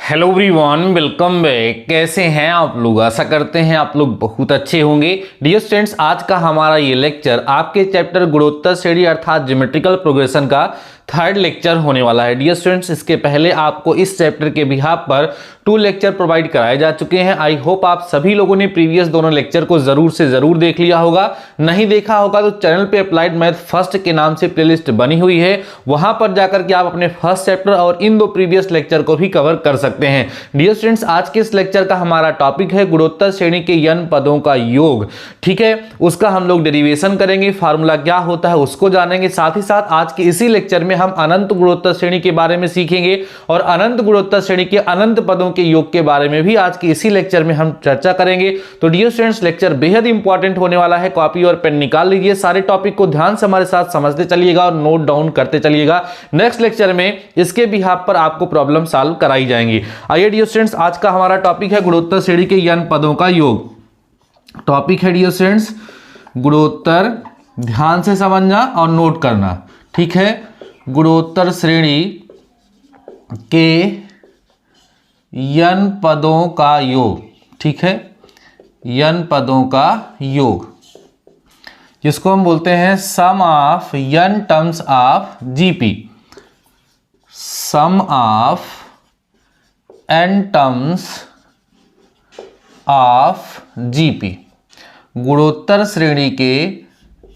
Hello everyone, welcome back. कैसे हैं आप लोग? आशा करते हैं आप लोग बहुत अच्छे होंगे। डियर स्टूडेंट्स, आज का हमारा ये लेक्चर आपके चैप्टर गुणोत्तर श्रेणी अर्थात ज्योमेट्रिकल प्रोग्रेशन का थर्ड लेक्चर होने वाला है। डियर स्टूडेंट्स, इसके पहले आपको इस चैप्टर के बिहाफ पर 2 लेक्चर प्रोवाइड कराए जा चुके हैं। आई होप आप सभी लोगों ने प्रीवियस दोनों लेक्चर को जरूर से जरूर देख लिया होगा। नहीं देखा होगा तो चैनल पे अप्लाइड मैथ फर्स्ट के नाम से प्लेलिस्ट बनी हुई है, वहां पर जाकर के आप अपने फर्स्ट चैप्टर और इन 2 प्रीवियस लेक्चर को भी कवर कर सकते हैं। डियर स्टूडेंट्स, आज के इस लेक्चर का हमारा टॉपिक है गुणोत्तर श्रेणी के n पदों का योग। ठीक है, उसका हम लोग डेरिवेशन करेंगे, फार्मूला क्या होता है उसको जानेंगे। साथ ही साथ आज के इसी लेक्चर में हम अनंत गुणोत्तर श्रेणी के बारे में सीखेंगे और अनंत गुणोत्तर श्रेणी के अनंत पदों के योग के बारे में भी आज के इसी लेक्चर में हम चर्चा करेंगे। तो डियर स्टूडेंट्स, लेक्चर बेहद इंपॉर्टेंट होने वाला है। कॉपी और पेन निकाल लीजिए, सारे टॉपिक को ध्यान से हमारे साथ समझते चलिएगा और नोट डाउन करते चलिएगा। नेक्स्ट लेक्चर में इसके बिहाफ पर आपको प्रॉब्लम सॉल्व कराई जाएंगी। आइए डियर स्टूडेंट्स, आज का हमारा टॉपिक है गुणोत्तर श्रेणी के n पदों का योग। टॉपिक है डियर स्टूडेंट्स गुणोत्तर, ध्यान से समझना और नोट करना। ठीक है, गुणोत्तर श्रेणी के n पदों का योग। ठीक है, n पदों का योग, जिसको हम बोलते हैं sum of n terms of GP. Sum of n terms of GP, गुणोत्तर श्रेणी के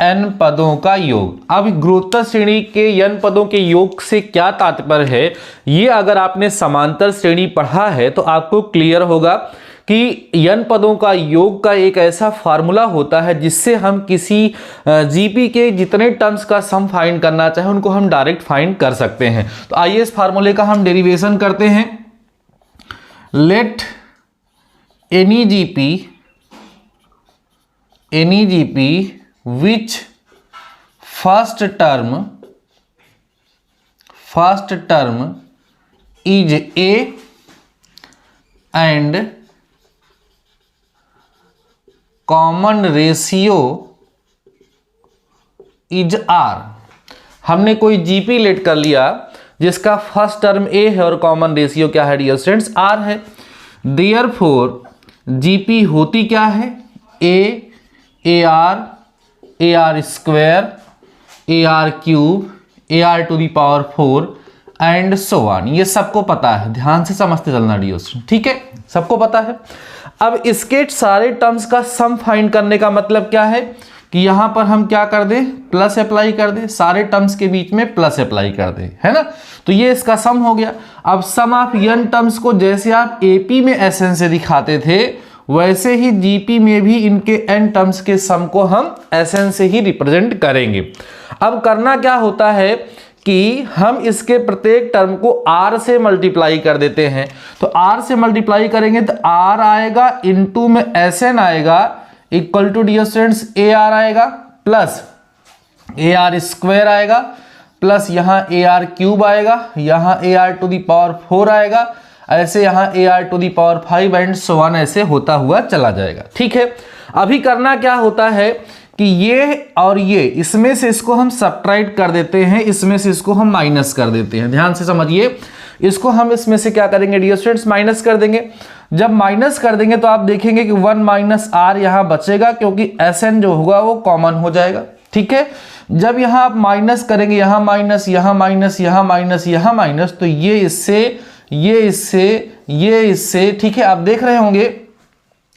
n पदों का योग। अब गुणोत्तर श्रेणी के n पदों के योग से क्या तात्पर्य है, ये अगर आपने समांतर श्रेणी पढ़ा है तो आपको क्लियर होगा कि n पदों का योग का एक ऐसा फार्मूला होता है जिससे हम किसी जीपी के जितने टर्म्स का सम फाइंड करना चाहे उनको हम डायरेक्ट फाइंड कर सकते हैं। तो आइए इस फार्मूले का हम डेरिवेशन करते हैं। Let any GP which first term is a and common ratio is r। हमने कोई जीपी लेट कर लिया जिसका फर्स्ट टर्म a है और कॉमन रेशियो क्या है डियर स्टूडेंट्स, r है। देयरफॉर जीपी होती क्या है, a r square, a r cube, a r to the power 4 and so on. ये सबको पता है, ध्यान से समझते चलना डियर स्टूडेंट। ठीक है, सबको पता है। अब इसके सारे टर्म्स का सम फाइंड करने का मतलब क्या है कि यहां पर हम क्या कर दें, प्लस अप्लाई कर दें, सारे टर्म्स के बीच में प्लस अप्लाई कर दें, है ना। तो ये इसका सम हो गया। अब सम ऑफ n टर्म्स को जैसे आप एपी में एसएन से दिखाते थे वैसे ही जीपी में भी इनके n टर्म्स के सम को हम एसएन से ही रिप्रेजेंट करेंगे। अब करना क्या होता है कि हम इसके प्रत्येक टर्म को r से मल्टीप्लाई कर देते हैं। तो r से मल्टीप्लाई करेंगे तो r आएगा, इनटू में एसएन आएगा, equal to dear students a r आएगा, प्लस ए आर स्क्वायर आएगा, प्लस यहाँ ए आर क्यूब आएगा, यहाँ a r to the power 4 आएगा, ऐसे यहाँ a r to the power 5 and so on ऐसे होता हुआ चला जाएगा। ठीक है, अभी करना क्या होता है कि ये और ये, इसमें से इसको हम सब्ट्रैक्ट कर देते हैं, इसमें से इसको हम माइनस कर देते हैं। ध्यान से समझिए, इसको हम इसमें से क्या करेंगे डियर स्टूडेंट्स, माइनस कर देंगे। जब माइनस कर देंगे तो आप देखेंगे कि 1 माइनस आर यहाँ बचेगा क्योंकि एस एन जो होगा वो कॉमन हो जाएगा। ठीक है, जब यहाँ आप माइनस करेंगे, यहाँ माइनस, यहाँ माइनस, यहाँ माइनस, यहाँ माइनस, तो ये इससे, ये इससे, ये इससे, ठीक है, आप देख रहे होंगे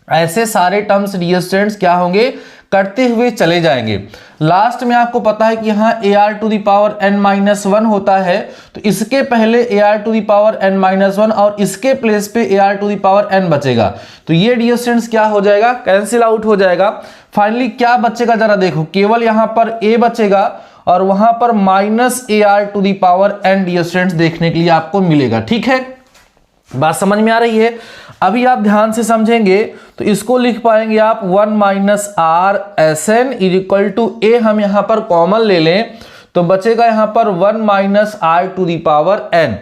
ऐसे सारे टर्म्स डियर स्टूडेंट्स क्या होंगे, कटते हुए चले जाएंगे। लास्ट में आपको पता है कि यहाँ a r to the power n minus 1 होता है, तो इसके पहले a r to the power n minus 1 और इसके प्लेस पे a r to the power n बचेगा। तो ये डियर स्टूडेंट्स क्या हो जाएगा, कैंसिल आउट हो जाएगा। फाइनली क्या बचेगा जरा देखो, केवल यहाँ पर a बचेगा और वहां पर minus a r to the power n dear students देखने के लिए आपको मिलेगा। ठीक है, बात समझ में आ रही है। अभी आप ध्यान से समझेंगे तो इसको लिख पाएंगे आप 1 minus R S N is equal to A, हम यहां पर कॉमन ले लें तो बचेगा यहां पर 1 minus are to the power N.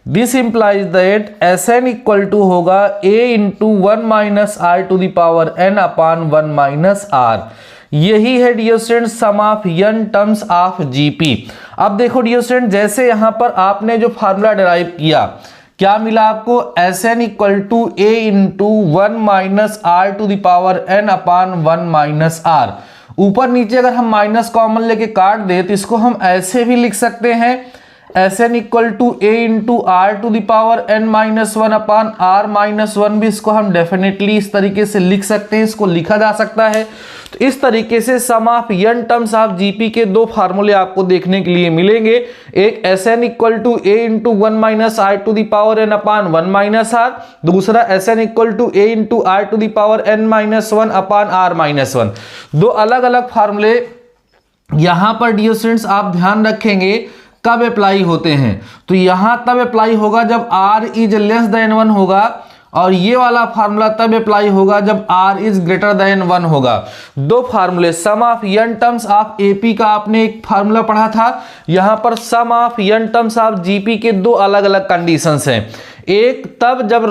This implies that S N equal to होगा A into 1 minus are to the power N upon 1 minus R. यही है dear student sum of n terms of GP. अब देखो dear student, जैसे यहां पर आपने जो फार्मूला डिराइव किया क्या मिला आपको, Sn equal to a into 1 minus are to the power n upon 1 minus r. ऊपर नीचे अगर हम माइनस कॉमन लेके काट दे तो इसको हम ऐसे भी लिख सकते हैं, Sn equal to a into are to the power n minus 1 upon r minus 1 भी इसको हम डेफिनेटली इस तरीके से लिख सकते हैं, इसको लिखा जा सकता है। तो इस तरीके से sum of n terms of GP के दो फार्मूले आपको देखने के लिए मिलेंगे। एक Sn equal to a into 1 minus are to the power n upon 1 minus r, दूसरा Sn equal to a into are to the power n minus 1 upon r minus 1। दो अलग अलग फार्मूले यहां पर डियर स्टूडेंट्स आप ध्यान रखेंगे कब अप्लाई होते हैं। तो यहां तब अप्लाई होगा जब r इज लेस देन 1 होगा, और ये वाला फार्मूला तब अप्लाई होगा जब r इज ग्रेटर देन 1 होगा। दो फार्मूले, sum of n terms of AP का आपने एक फार्मूला पढ़ा था, यहां पर sum of n terms of GP के दो अलग अलग कंडीशंस हैं। एक तब जब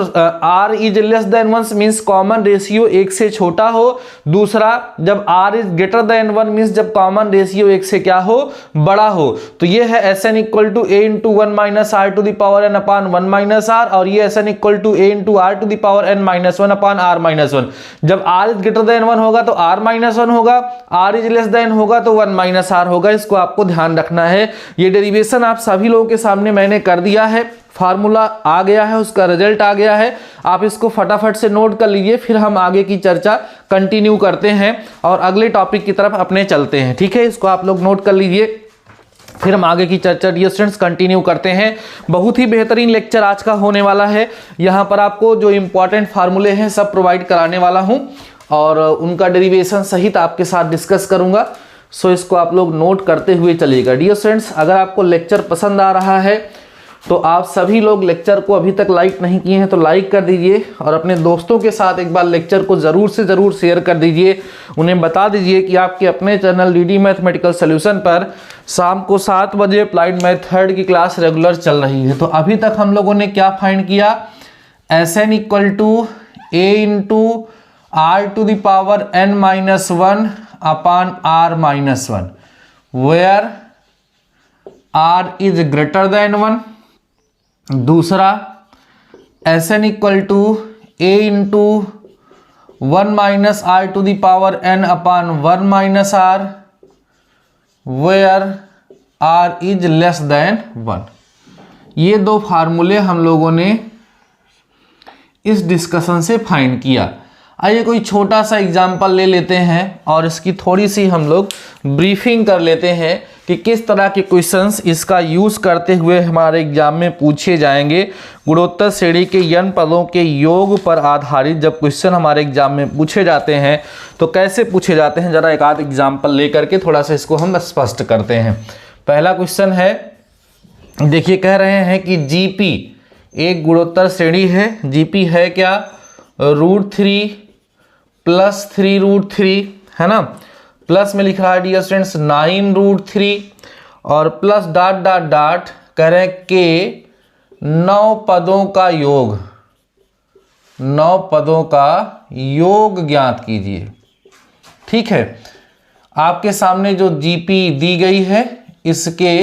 r is less than 1 means common ratio 1 से छोटा हो, दूसरा जब r is greater than 1 means जब कॉमन रेशियो 1 से क्या हो, बड़ा हो। तो ये है Sn equal to a into 1 minus are to the power n upon 1 minus r, और ये Sn equal to a into are to the power n minus 1 upon r minus 1। जब r इज ग्रेटर देन 1 होगा तो r minus 1 होगा, r is less then होगा तो 1 minus r होगा। इसको आपको ध्यान रखना है। ये डेरिवेशन आप सभी लोगों के सामने मैंने कर दिया है, फार्मूला आ गया है, उसका रिजल्ट आ गया है। आप इसको फटाफट से नोट कर लीजिए, फिर हम आगे की चर्चा कंटिन्यू करते हैं और अगले टॉपिक की तरफ अपने चलते हैं। ठीक है, इसको आप लोग नोट कर लीजिए, फिर हम आगे की चर्चा डियर स्टूडेंट्स कंटिन्यू करते हैं। बहुत ही बेहतरीन लेक्चर आज का होने वाला है। यहाँ पर आपको जो इंपॉर्टेंट फार्मूले हैं सब प्रोवाइड कराने वाला हूँ और उनका डेरिवेशन सहित आपके साथ डिस्कस करूँगा। सो इसको आप लोग नोट करते हुए चलिएगा। डियर स्टूडेंट्स, अगर आपको लेक्चर पसंद आ रहा है तो आप सभी लोग लेक्चर को अभी तक लाइक नहीं किए हैं तो लाइक कर दीजिए, और अपने दोस्तों के साथ एक बार लेक्चर को ज़रूर से ज़रूर शेयर कर दीजिए। उन्हें बता दीजिए कि आपके अपने चैनल डीडी मैथमेटिकल सॉल्यूशन पर शाम को 7 बजे अप्लाइड मेथड की क्लास रेगुलर चल रही है। तो अभी तक हम लोगों ने क्या फाइंड किया, Sn equal to a into are to the power n minus 1 upon r minus 1, where r is greater than 1। दूसरा Sn equal to a into 1 minus are to the power n upon 1 minus r, where r is less than 1। ये दो फार्मूले हम लोगों ने इस discussion से find किया। आइए कोई छोटा सा एग्जाम्पल ले लेते हैं और इसकी थोड़ी सी हम लोग ब्रीफिंग कर लेते हैं कि किस तरह के क्वेश्चंस इसका यूज़ करते हुए हमारे एग्जाम में पूछे जाएंगे। गुणोत्तर श्रेणी के n पदों के योग पर आधारित जब क्वेश्चन हमारे एग्जाम में पूछे जाते हैं तो कैसे पूछे जाते हैं, ज़रा एक आध एग्जाम्पल लेकर के थोड़ा सा इसको हम स्पष्ट करते हैं। पहला क्वेश्चन है, देखिए कह रहे हैं कि जीपी एक गुणोत्तर श्रेणी है। जीपी है क्या, √3 प्लस 3√3 है ना, प्लस में लिख रहा है डियर स्टूडेंट्स 9√3 और प्लस डॉट डॉट डॉट कह रहे हैं के 9 पदों का योग, 9 पदों का योग ज्ञात कीजिए। ठीक है, आपके सामने जो जीपी दी गई है इसके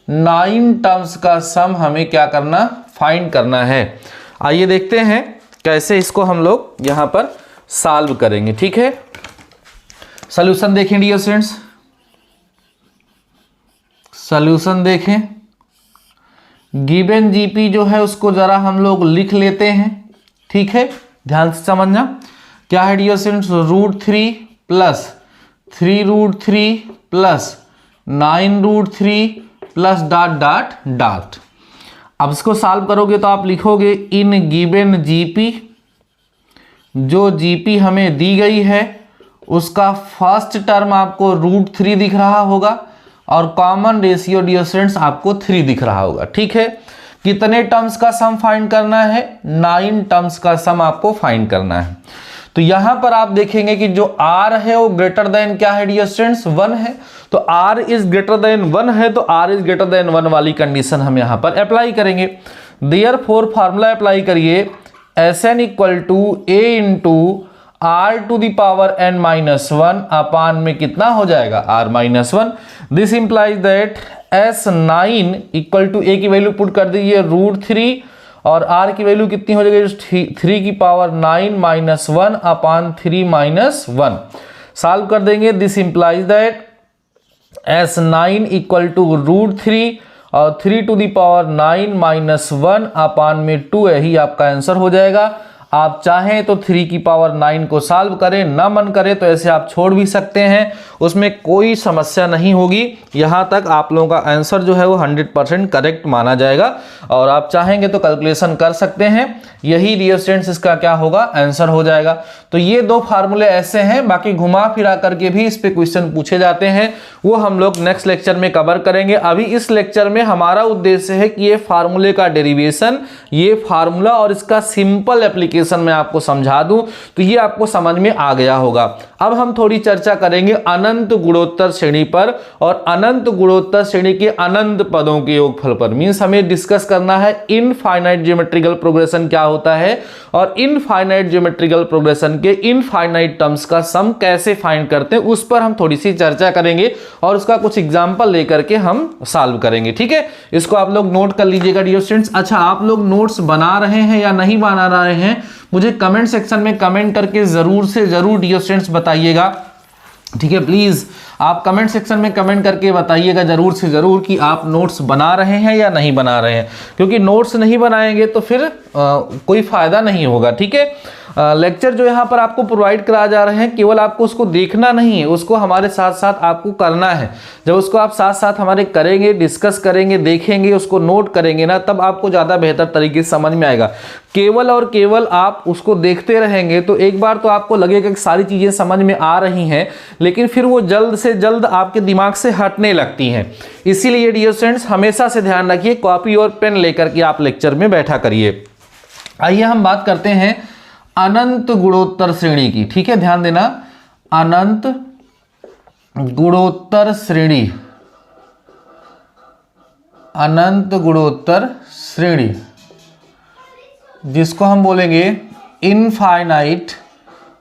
9 टर्म्स का सम हमें क्या करना, फाइंड करना है। आइए देखते हैं कैसे इसको हम लोग यहाँ पर सॉल्व करेंगे। ठीक है, सॉल्यूशन देखें डियर स्टूडेंट्स, सॉल्यूशन देखें। गिवन जीपी जो है उसको जरा हम लोग लिख लेते हैं। ठीक है, ध्यान से समझना क्या है dear students, √3 plus 3√3 plus 9√3 plus dot dot dot. अब इसको सॉल्व करोगे तो आप लिखोगे इन गिवन जीपी, जो जीपी हमें दी गई है उसका फर्स्ट टर्म आपको √3 दिख रहा होगा और कॉमन रेशियो डियर स्टूडेंट्स आपको 3 दिख रहा होगा। ठीक है, कितने टर्म्स का सम फाइंड करना है, 9 टर्म्स का सम आपको फाइंड करना है। तो यहां पर आप देखेंगे कि जो r है वो ग्रेटर देन क्या है डियर स्टूडेंट्स, 1 है। तो r इज ग्रेटर देन 1 है तो r इज ग्रेटर देन 1 वाली कंडीशन हम यहां पर अप्लाई करेंगे। देयरफॉर फार्मूला अप्लाई करिए, Sn equal to a into are to the power n minus 1 upon में कितना हो जाएगा, r minus 1। This implies that S9 equal to a की वैल्यू पुट कर दीजिए √3 और r की वैल्यू कितनी हो जाएगी 3 की power 9 minus 1 upon 3 minus 1। Solve कर देंगे, this implies that S9 equal to √3 और 3 to the power 9 minus 1 upon में 2, यही आपका आंसर हो जाएगा। आप चाहें तो 3 की पावर 9 को सॉल्व करें, ना मन करे तो ऐसे आप छोड़ भी सकते हैं, उसमें कोई समस्या नहीं होगी। यहाँ तक आप लोगों का आंसर जो है वो 100% करेक्ट माना जाएगा और आप चाहेंगे तो कैलकुलेशन कर सकते हैं, यही डियर स्टूडेंट्स इसका क्या होगा आंसर हो जाएगा। तो ये दो फार्मूले ऐसे हैं, बाकी घुमा फिरा करके भी इस पे क्वेश्चन पूछे जाते हैं, वो हम लोग नेक्स्ट लेक्चर में कवर करेंगे। अभी इस लेक्चर में हमारा उद्देश्य है कि ये फार्मूले का डेरिवेशन, ये फार्मूला और इसका सिंपल एप्लीकेशन मैं आपको समझा दूं तो ये आपको समझ में आ गया होगा। अब हम थोड़ी चर्चा करेंगे अनंत गुणोत्तर श्रेणी पर और अनंत गुणोत्तर श्रेणी के अनंत पदों के योगफल पर। मींस हमें डिस्कस करना है इनफाइनाइट ज्योमेट्रिकल प्रोग्रेशन क्या होता है और इनफाइनाइट ज्योमेट्रिकल प्रोग्रेशन के इनफाइनाइट टर्म्स का सम कैसे फाइंड करते हैं, उस पर हम थोड़ी सी चर्चा करेंगे और उसका कुछ एग्जांपल लेकर के हम सॉल्व करेंगे। ठीक है, इसको आप लोग नोट कर लीजिएगा डियर स्टूडेंट्स। अच्छा, आप लोग नोट्स बना रहे हैं या नहीं बना रहे हैं, मुझे कमेंट सेक्शन में कमेंट करके जरूर से जरूर डियर स्टूडेंट्स बताइएगा। ठीक है, प्लीज आप कमेंट सेक्शन में कमेंट करके बताइएगा जरूर से जरूर कि आप नोट्स बना रहे हैं या नहीं बना रहे हैं, क्योंकि नोट्स नहीं बनाएंगे तो फिर कोई फायदा नहीं होगा। ठीक है, लेक्चर जो यहाँ पर आपको प्रोवाइड करा जा रहे हैं, केवल आपको उसको देखना नहीं है, उसको हमारे साथ साथ आपको करना है। जब उसको आप साथ साथ हमारे करेंगे, डिस्कस करेंगे, देखेंगे, उसको नोट करेंगे ना, तब आपको ज़्यादा बेहतर तरीके से समझ में आएगा। केवल और केवल आप उसको देखते रहेंगे तो एक बार तो आपको लगेगा कि सारी चीज़ें समझ में आ रही हैं, लेकिन फिर वो जल्द से जल्द आपके दिमाग से हटने लगती हैं। इसीलिए डियर स्टूडेंट्स हमेशा से ध्यान रखिए, कॉपी और पेन लेकर के आप लेक्चर में बैठा करिए। आइए हम बात करते हैं अनंत गुणोत्तर श्रेणी की। ठीक है, ध्यान देना, अनंत गुणोत्तर श्रेणी, अनंत गुणोत्तर श्रेणी जिसको हम बोलेंगे infinite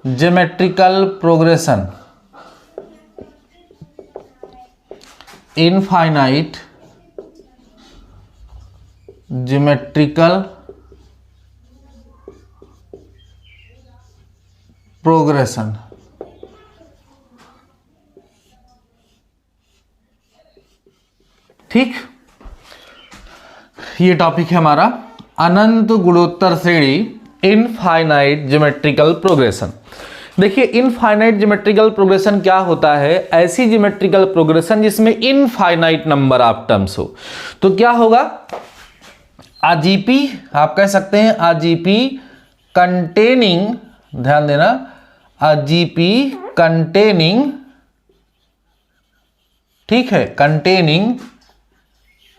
geometrical progression, infinite geometrical progression. ठीक, ये टॉपिक है हमारा अनंत गुणोत्तर श्रेणी, इनफाइनाइट ज्योमेट्रिकल प्रोग्रेशन। देखिए, इनफाइनाइट ज्योमेट्रिकल प्रोग्रेशन क्या होता है, ऐसी ज्योमेट्रिकल प्रोग्रेशन जिसमें इनफाइनाइट नंबर ऑफ टर्म्स हो। तो क्या होगा, आरजीपी आप कह सकते हैं, आरजीपी कंटेनिंग, ध्यान देना, आरजीपी कंटेनिंग, ठीक है, containing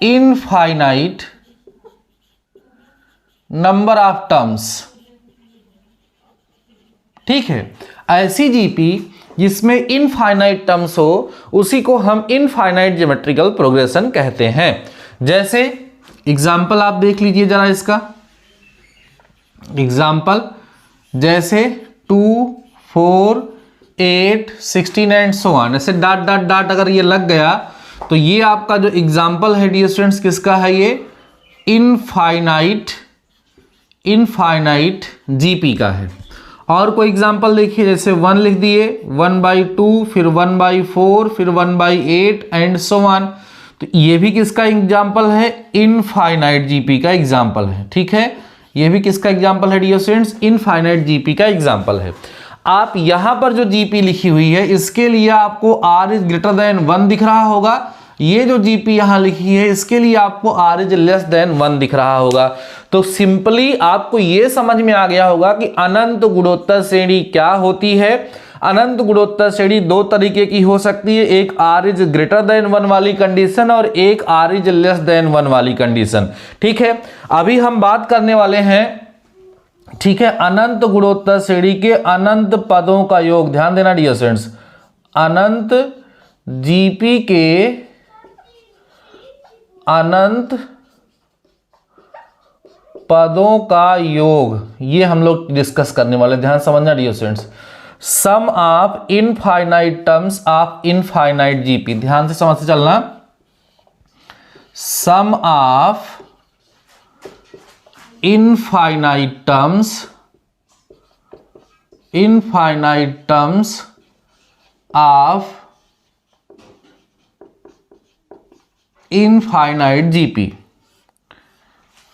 infinite number of terms. ठीक है, ऐसी जीपी जिसमें इनफाइनाइट टर्म्स हो उसी को हम इनफाइनाइट ज्योमेट्रिकल प्रोग्रेशन कहते हैं। जैसे एग्जाम्पल आप देख लीजिए जरा इसका एग्जाम्पल, जैसे 2, 4, 8, 16 एंड सो ऑन, ऐसे डॉट डॉट डॉट अगर ये लग गया तो ये आपका जो एग्जाम्पल है डियर स्टूडेंट्स किसका है, ये इनफाइनाइट, इनफाइनाइट जीपी का है। और कोई एग्जाम्पल देखिए, जैसे 1 लिख दिए, 1/2, फिर 1/4, फिर 1/8 एंड सो ऑन, तो ये भी किसका एग्जाम्पल है, इनफाइनाइट जीपी का एग्जाम्पल है। ठीक है, ये भी किसका एग्जाम्पल है डियर स्टूडेंट्स, इनफाइनाइट जीपी का एग्जाम्पल है। आप यहां पर जो जीपी लिखी हुई है इसके लिए आपको r इज ग्रेटर देन 1 दिख रहा होगा, ये जो जीपी यहां लिखी है इसके लिए आपको r इज लेस देन 1 दिख रहा होगा। तो सिंपली आपको ये समझ में आ गया होगा कि अनंत गुणोत्तर श्रेणी क्या होती है। अनंत गुणोत्तर श्रेणी दो तरीके की हो सकती है, एक r इज ग्रेटर देन 1 वाली कंडीशन और एक r इज लेस देन 1 वाली कंडीशन। ठीक है, अभी हम बात करने वाले हैं, ठीक है, अनंत गुणोत्तर श्रेणी के अनंत पदों का योग। ध्यान देना डियर स्टूडेंट्स, अनंत जीपी के अनंत पदों का योग, ये हम लोग डिस्कस करने वाले। ध्यान समझना dear students, sum of infinite terms of infinite GP, ध्यान से समझते चलना, sum of infinite terms of infinite GP,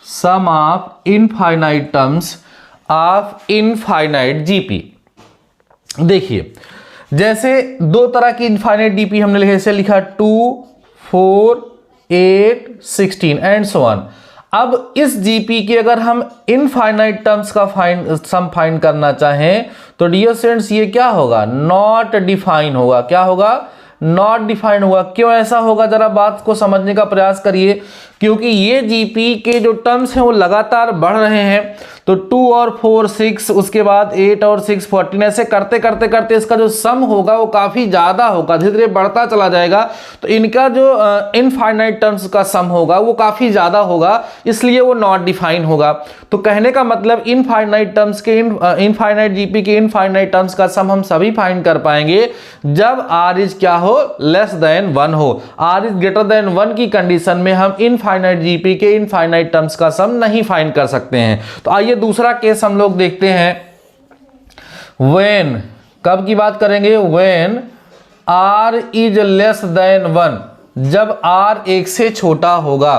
sum of infinite terms of infinite GP। देखिए जैसे दो तरह की इनफाइनाइट जीपी हमने लिखे, जैसे लिखा 2, 4, 8, 16 एंड सो ऑन। अब इस जीपी के अगर हम इनफाइनाइट टर्म्स का सम फाइंड करना चाहें तो डियर स्टूडेंट्स ये क्या होगा, नॉट डिफाइन होगा। क्या होगा, नॉट डिफाइंड होगा। क्यों ऐसा होगा, जरा बात को समझने का प्रयास करिए। क्योंकि ये जीपी के जो टर्म्स हैं वो लगातार बढ़ रहे हैं। तो 2 और 4 6, उसके बाद 8 और 6 14, ऐसे करते करते करते इसका जो सम होगा वो काफ़ी ज़्यादा होगा, धीरे धीरे बढ़ता चला जाएगा। तो इनका जो इनफाइनाइट टर्म्स का सम होगा वो काफ़ी ज़्यादा होगा, इसलिए वो नॉट डिफाइन होगा। तो कहने का मतलब इनफाइनाइट टर्म्स के इनफाइनाइट जीपी के इनफाइनाइट टर्म्स का सम हम सभी फाइंड कर पाएंगे जब r इज क्या हो, लेस देन 1 हो। r इज ग्रेटर देन 1 की कंडीशन में हम इनफाइनाइट जीपी के इनफाइनाइट टर्म्स का सम नहीं फाइंड कर सकते हैं। तो आइए दूसरा केस हम लोग देखते हैं। when, कब की बात करेंगे, when r is less than 1, जब r 1 से छोटा होगा।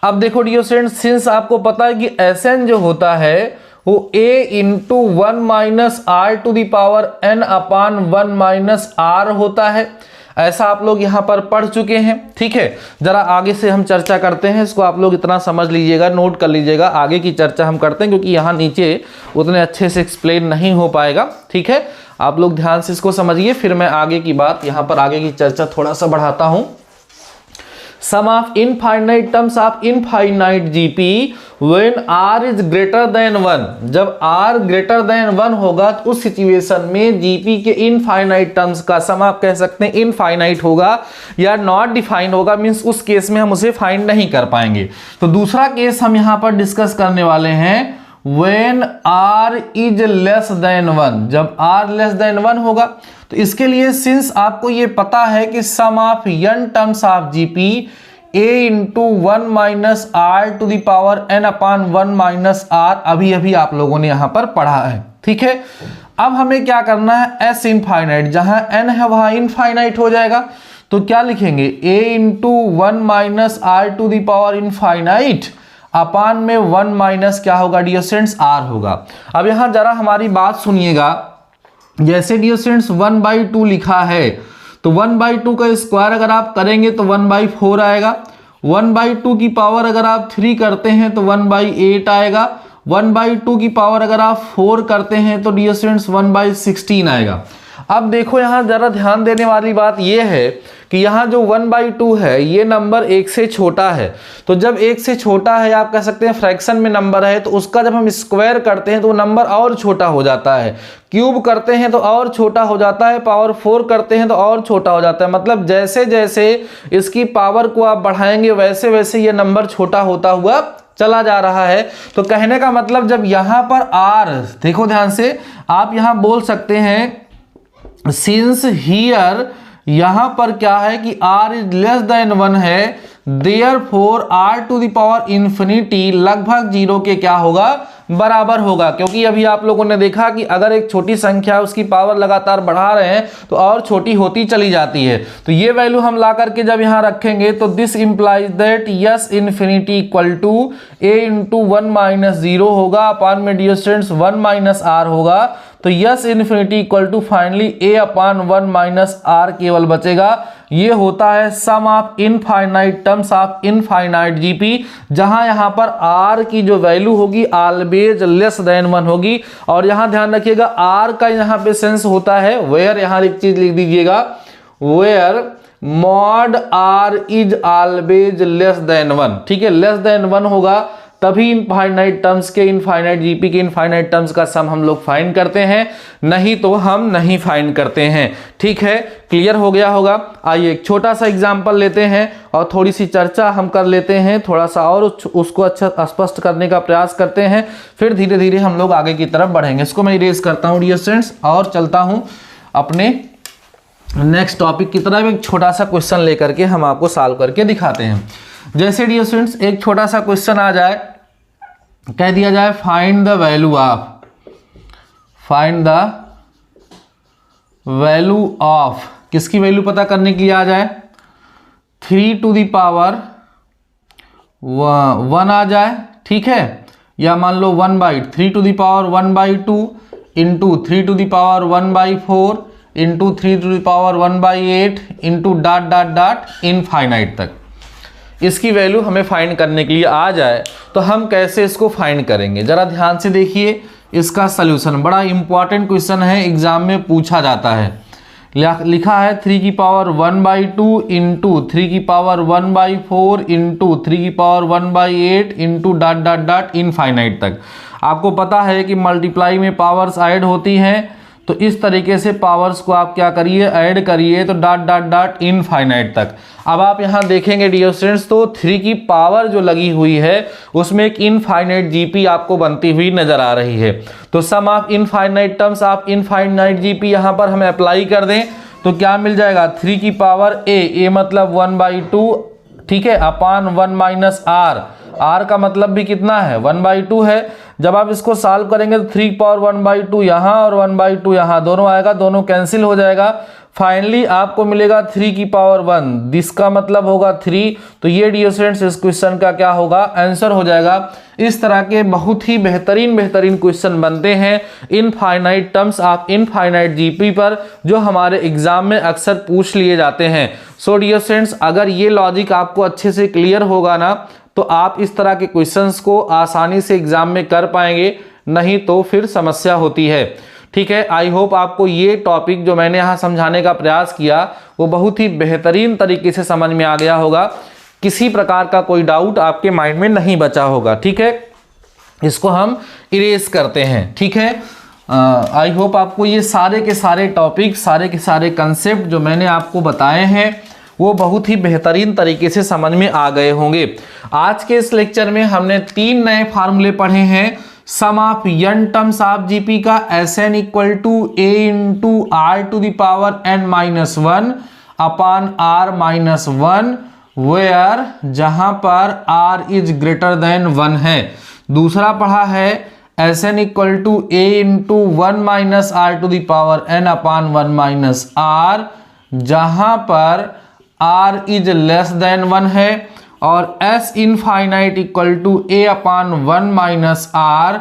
अब देखो डियर स्टूडेंट्स, सिंस आपको पता है कि Sn जो होता है वो a into 1 minus are to the power n upon 1 minus r होता है। ऐसा आप लोग यहां पर पढ़ चुके हैं, ठीक है। जरा आगे से हम चर्चा करते हैं, इसको आप लोग इतना समझ लीजिएगा, नोट कर लीजिएगा। आगे की चर्चा हम करते हैं क्योंकि यहाँ नीचे उतने अच्छे से एक्सप्लेन नहीं हो पाएगा, ठीक है। आप लोग ध्यान से इसको समझिए, फिर मैं आगे की बात यहाँ पर आगे की चर्चा थोड़ा सा बढ़ाता हूँ। Sum of infinite terms of infinite GP when r is greater than 1, जब r ग्रेटर देन 1 होगा तो उस सिचुएशन में जीपी के इनफाइनाइट टर्म्स का सम आप कह सकते हैं इनफाइनाइट होगा या नॉट डिफाइन होगा, मींस उस केस में हम उसे फाइंड नहीं कर पाएंगे। तो दूसरा केस हम यहां पर डिस्कस करने वाले हैं when r is less than 1, जब r लेस देन 1 होगा। तो इसके लिए सिंस आपको ये पता है कि sum of n terms of GP a into 1 minus are to the power n upon 1 minus R, अभी अभी आप लोगों ने यहां पर पढ़ा है, ठीक है। अब हमें क्या करना है, s इनफाइनाइट, जहां n है वहां इनफाइनाइट हो जाएगा। तो क्या लिखेंगे, a into 1 minus are to the power infinite upon में 1 माइनस क्या होगा डियर स्टूडेंट्स, r होगा। अब यहां जरा हमारी बात सुनिएगा, जैसे डियर स्टूडेंट्स 1/2 लिखा है तो 1/2 का स्क्वायर अगर आप करेंगे तो 1/4 आएगा। 1/2 की पावर अगर आप 3 करते हैं तो 1/8 आएगा। 1/2 की पावर अगर आप 4 करते हैं तो डियर स्टूडेंट्स 1/16 आएगा। अब देखो यहाँ जरा ध्यान देने वाली बात यह है कि यहाँ जो 1/2 है ये नंबर 1 से छोटा है। तो जब 1 से छोटा है, आप कह सकते हैं फ्रैक्शन में नंबर है, तो उसका जब हम स्क्वायर करते हैं तो वो नंबर और छोटा हो जाता है। क्यूब करते हैं तो और छोटा हो जाता है, पावर 4 करते हैं तो और छोटा हो जाता है। मतलब जैसे जैसे इसकी पावर को आप बढ़ाएंगे वैसे वैसे ये नंबर छोटा होता हुआ चला जा रहा है। तो कहने का मतलब जब यहाँ पर r, देखो ध्यान से, आप यहाँ बोल सकते हैं सिंस हियर, यहां पर क्या है कि r इज लेस देन 1 है, therefore r to the power infinity लगभग 0 के क्या होगा, बराबर होगा। क्योंकि अभी आप लोगों ने देखा कि अगर एक छोटी संख्या उसकी पावर लगातार बढ़ा रहे हैं तो और छोटी होती चली जाती है। तो ये वैल्यू हम ला करके जब यहां रखेंगे तो this implies that S infinity equal to a into 1 minus 0 होगा, अपान में डियर स्टूडेंट्स 1 माइनस r होगा। तो S infinity equal to finally a upon 1 minus r केवल बचेगा। ये होता है sum of infinite terms of infinite GP, जहां यहां पर r की जो वैल्यू होगी ऑलवेज लेस देन 1 होगी। और यहां ध्यान रखिएगा r का यहां पे सेंस होता है वेयर, यहां एक चीज लिख दीजिएगा, where mod r is always less than 1, ठीक है। लेस देन 1 होगा तभी इनफाइनाइट टर्म्स के, इनफाइनाइट जीपी के इनफाइनाइट टर्म्स का सम हम लोग फाइंड करते हैं, नहीं तो हम नहीं फाइंड करते हैं, ठीक है। क्लियर हो गया होगा। आइए एक छोटा सा एग्जांपल लेते हैं और थोड़ी सी चर्चा हम कर लेते हैं, थोड़ा सा और उसको अच्छा स्पष्ट करने का प्रयास करते हैं, फिर धीरे धीरे हम लोग आगे की तरफ बढ़ेंगे। इसको मैं इरेज करता हूँ डियर स्टूडेंट्स और चलता हूँ अपने नेक्स्ट टॉपिक की तरफ। एक छोटा सा क्वेश्चन लेकर के हम आपको सॉल्व करके दिखाते हैं। जैसे डियर स्टूडेंट्स एक छोटा सा क्वेश्चन आ जाए कह दिया जाए फाइंड द वैल्यू ऑफ किसकी वैल्यू पता करने के लिए आ जाए 3 टू द पावर 1 आ जाए, ठीक है, या मान लो 3 to the power 1/2 into 3 to the power 1/4 into 3 to the power 1/8 into dot dot dot infinite तक। इसकी वैल्यू हमें फाइंड करने के लिए आ जाए तो हम कैसे इसको फाइंड करेंगे, जरा ध्यान से देखिए इसका सल्यूशन। बड़ा इंपॉर्टेंट क्वेश्चन है, एग्जाम में पूछा जाता है। लिखा है 3 की पावर 1/2 इंटू 3 की पावर 1/4 इंटू 3 की power 1/8 into dot dot dot infinite तक। आपको पता है कि मल्टीप्लाई में पावर्स ऐड होती हैं, तो इस तरीके से पावर्स को आप क्या करिए, ऐड करिए, तो डॉट डॉट डॉट इनफाइनाइट तक। अब आप यहाँ देखेंगे डियर स्टूडेंट्स, तो 3 की पावर जो लगी हुई है उसमें एक इनफाइनाइट जीपी आपको बनती हुई नजर आ रही है। तो सम ऑफ इनफाइनाइट टर्म्स, आप इनफाइनाइट जीपी यहाँ पर हमें अप्लाई कर दें तो क्या मिल जाएगा, 3 की पावर ए मतलब 1/2, ठीक है, अपान 1 माइनस आर का मतलब भी कितना है 1/2 है। जब आप इसको सॉल्व करेंगे तो 3 पावर 1/2 यहाँ और 1/2 यहाँ दोनों आएगा, दोनों कैंसिल हो जाएगा। फाइनली आपको मिलेगा 3 की पावर 1, जिसका मतलब होगा 3। तो ये डियर स्टूडेंट्स इस क्वेश्चन का क्या होगा, आंसर हो जाएगा। इस तरह के बहुत ही बेहतरीन क्वेश्चन बनते हैं infinite terms of infinite GP पर, जो हमारे एग्जाम में अक्सर पूछ लिए जाते हैं। सो डियर स्टूडेंट्स, अगर ये लॉजिक आपको अच्छे से क्लियर होगा ना तो आप इस तरह के क्वेश्चंस को आसानी से एग्जाम में कर पाएंगे, नहीं तो फिर समस्या होती है। ठीक है, आई होप आपको ये टॉपिक जो मैंने यहाँ समझाने का प्रयास किया वो बहुत ही बेहतरीन तरीके से समझ में आ गया होगा, किसी प्रकार का कोई डाउट आपके माइंड में नहीं बचा होगा। ठीक है, इसको हम इरेज करते हैं। ठीक है, आई होप आपको ये सारे के सारे टॉपिक, सारे के सारे कंसेप्ट जो मैंने आपको बताए हैं वो बहुत ही बेहतरीन तरीके से समझ में आ गए होंगे। आज के इस लेक्चर में हमने 3 नए फार्मूले पढ़े हैं। Sum of n terms of GP का Sn equal to a into are to the power n-1 upon r-1 where, जहां पर r इज ग्रेटर देन 1 है। दूसरा पढ़ा है Sn equal to a into 1 minus are to the power n upon 1 minus r, जहां पर r is less than 1 है। और s infinite equal to a upon 1 minus r,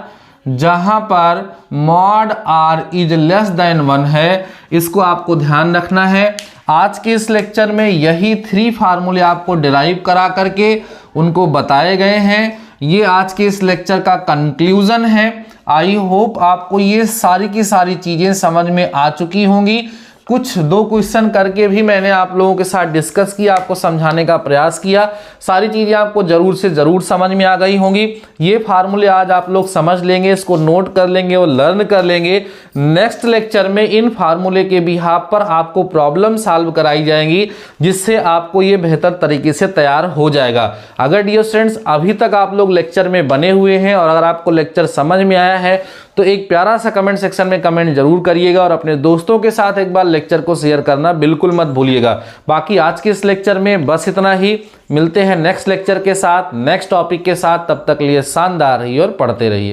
जहां पर mod r is less than 1 है। इसको आपको ध्यान रखना है। आज के इस लेक्चर में यही 3 फार्मूले आपको डिराइव करा करके उनको बताए गए हैं। ये आज के इस लेक्चर का कंक्लूजन है। आई होप आपको ये सारी की सारी चीजें समझ में आ चुकी होंगी। कुछ 2 क्वेश्चन करके भी मैंने आप लोगों के साथ डिस्कस किया, आपको समझाने का प्रयास किया। सारी चीज़ें आपको ज़रूर से ज़रूर समझ में आ गई होंगी। ये फार्मूले आज आप लोग समझ लेंगे, इसको नोट कर लेंगे और लर्न कर लेंगे। नेक्स्ट लेक्चर में इन फार्मूले के बिहाफ पर आपको प्रॉब्लम सॉल्व कराई जाएंगी, जिससे आपको ये बेहतर तरीके से तैयार हो जाएगा। अगर डियर स्टूडेंट्स अभी तक आप लोग लेक्चर में बने हुए हैं और अगर आपको लेक्चर समझ में आया है तो एक प्यारा सा कमेंट सेक्शन में कमेंट जरूर करिएगा और अपने दोस्तों के साथ एक बार लेक्चर को शेयर करना बिल्कुल मत भूलिएगा। बाकी आज के इस लेक्चर में बस इतना ही। मिलते हैं नेक्स्ट लेक्चर के साथ, नेक्स्ट टॉपिक के साथ। तब तक लिए शानदार रहिए और पढ़ते रहिए।